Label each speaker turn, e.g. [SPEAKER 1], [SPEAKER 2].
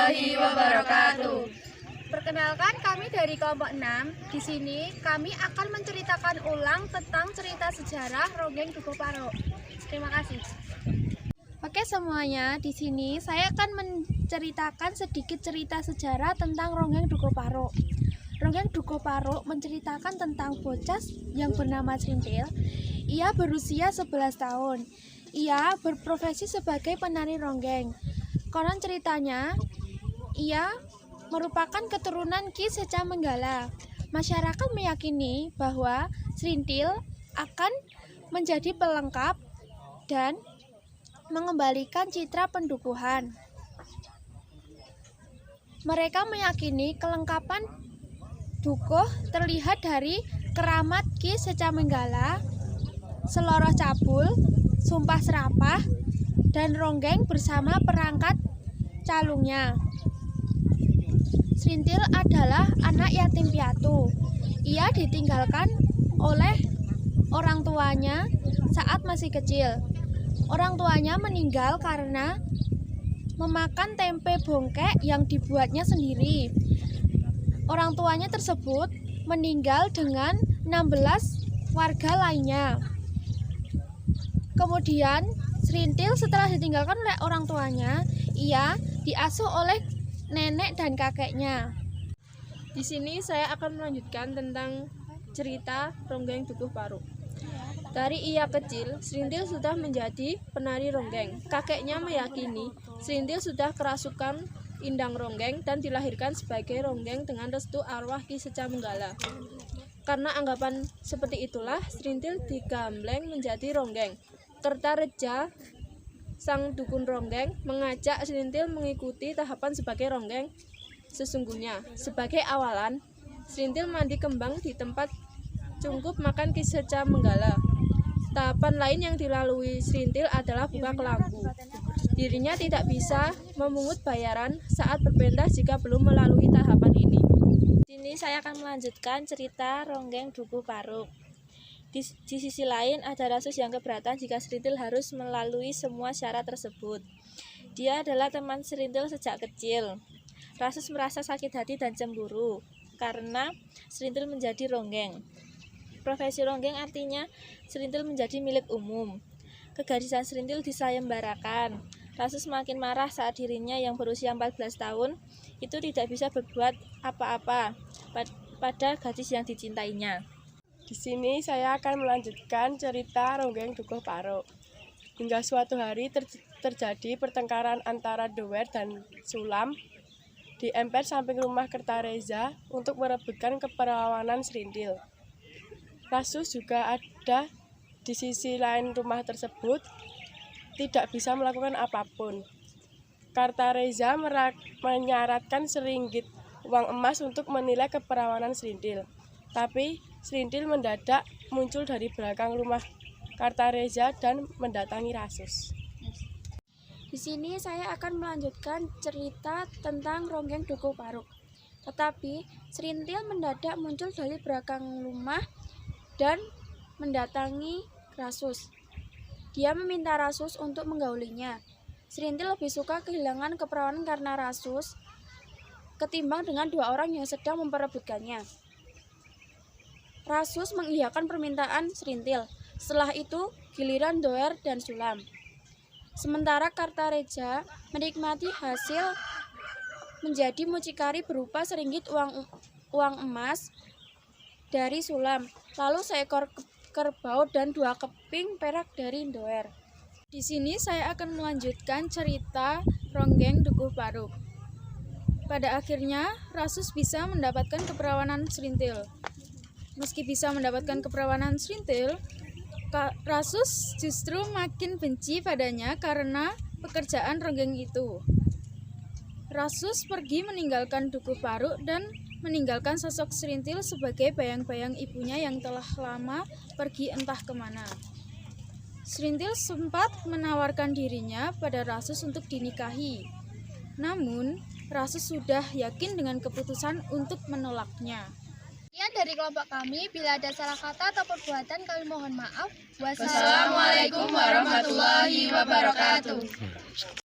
[SPEAKER 1] warahmatullahi wabarakatuh.
[SPEAKER 2] Perkenalkan, kami dari kelompok 6. Di sini kami akan menceritakan ulang tentang cerita sejarah Ronggeng Dukuh Paruk. Terima kasih. Oke semuanya, di sini saya akan menceritakan sedikit cerita sejarah tentang Ronggeng Dukuh Paruk. Ronggeng Dukuh Paruk menceritakan tentang bocah yang bernama Srintil. Ia berusia 11 tahun. Ia berprofesi sebagai penari ronggeng. Konon ceritanya, ia merupakan keturunan Ki Secamenggala. Masyarakat meyakini bahwa Srintil akan menjadi pelengkap dan mengembalikan citra pendukuhan. Mereka meyakini kelengkapan dukuh terlihat dari keramat Ki Secamenggala, seloroh cabul, sumpah serapah, dan ronggeng bersama perangkat calungnya. Srintil adalah anak yatim piatu. Ia ditinggalkan oleh orang tuanya saat masih kecil. Orang tuanya meninggal karena memakan tempe bongkek yang dibuatnya sendiri. Orang tuanya tersebut meninggal dengan 16 warga lainnya. Kemudian Srintil setelah ditinggalkan oleh orang tuanya, ia diasuh oleh nenek dan kakeknya.
[SPEAKER 1] Di sini saya akan melanjutkan tentang cerita Ronggeng Dukuh Paruk. Dari ia kecil, Srintil sudah menjadi penari ronggeng. Kakeknya meyakini Srintil sudah kerasukan indang ronggeng dan dilahirkan sebagai ronggeng dengan restu arwah Ki Secamenggala. Karena anggapan seperti itulah, Srintil digambleng menjadi ronggeng. Kertareja, sang dukun ronggeng, mengajak Srintil mengikuti tahapan sebagai ronggeng sesungguhnya. Sebagai awalan, Srintil mandi kembang di tempat cungkup makan Ki Secamenggala. Tahapan lain yang dilalui Srintil adalah buka kelambu. Dirinya tidak bisa memungut bayaran saat berpentas jika belum melalui tahapan ini.
[SPEAKER 3] Di sini saya akan melanjutkan cerita Ronggeng Dukuh Paruk. Di sisi lain ada Rasus yang keberatan jika Srintil harus melalui semua syarat tersebut. Dia adalah teman Srintil sejak kecil. Rasus merasa sakit hati dan cemburu karena Srintil menjadi ronggeng. Profesi ronggeng artinya Srintil menjadi milik umum. Kegadisan Srintil disayembarakan. Rasus semakin marah saat dirinya yang berusia 14 tahun itu tidak bisa berbuat apa-apa pada gadis yang dicintainya.
[SPEAKER 4] Di sini saya akan melanjutkan cerita Ronggeng Dukuh Paruk. Hingga suatu hari terjadi pertengkaran antara Doer dan Sulam di emper samping rumah Kertareja untuk merebutkan keperawanan Srintil. Rasus juga ada di sisi lain rumah tersebut, tidak bisa melakukan apapun. Kertareja menyaratkan seringgit uang emas untuk menilai keperawanan Srintil. Tapi Srintil mendadak muncul dari belakang rumah Kertareja dan mendatangi Rasus.
[SPEAKER 2] Di sini saya akan melanjutkan cerita tentang Ronggeng Dukuh Paruk. Tetapi Srintil mendadak muncul dari belakang rumah dan mendatangi Rasus. Dia meminta Rasus untuk menggaulinya. Srintil lebih suka kehilangan keperawanan karena Rasus ketimbang dengan dua orang yang sedang memperebutkannya. Rasus mengiyakan permintaan Srintil. Setelah itu giliran Doer dan Sulam. Sementara Kertareja menikmati hasil menjadi mucikari berupa seringgit uang emas dari Sulam, lalu seekor kerbau dan 2 keping perak dari Doer. Di sini saya akan melanjutkan cerita Ronggeng Dukuh Paruk. Pada akhirnya Rasus bisa mendapatkan keperawanan Srintil. Meski bisa mendapatkan keperawanan Srintil, Rasus justru makin benci padanya karena pekerjaan ronggeng itu. Rasus pergi meninggalkan Dukuh Paruk dan meninggalkan sosok Srintil sebagai bayang-bayang ibunya yang telah lama pergi entah kemana. Srintil sempat menawarkan dirinya pada Rasus untuk dinikahi. Namun, Rasus sudah yakin dengan keputusan untuk menolaknya.
[SPEAKER 5] Sekian dari kelompok kami. Bila ada salah kata atau perbuatan, kami mohon maaf.
[SPEAKER 1] Wassalamualaikum warahmatullahi wabarakatuh.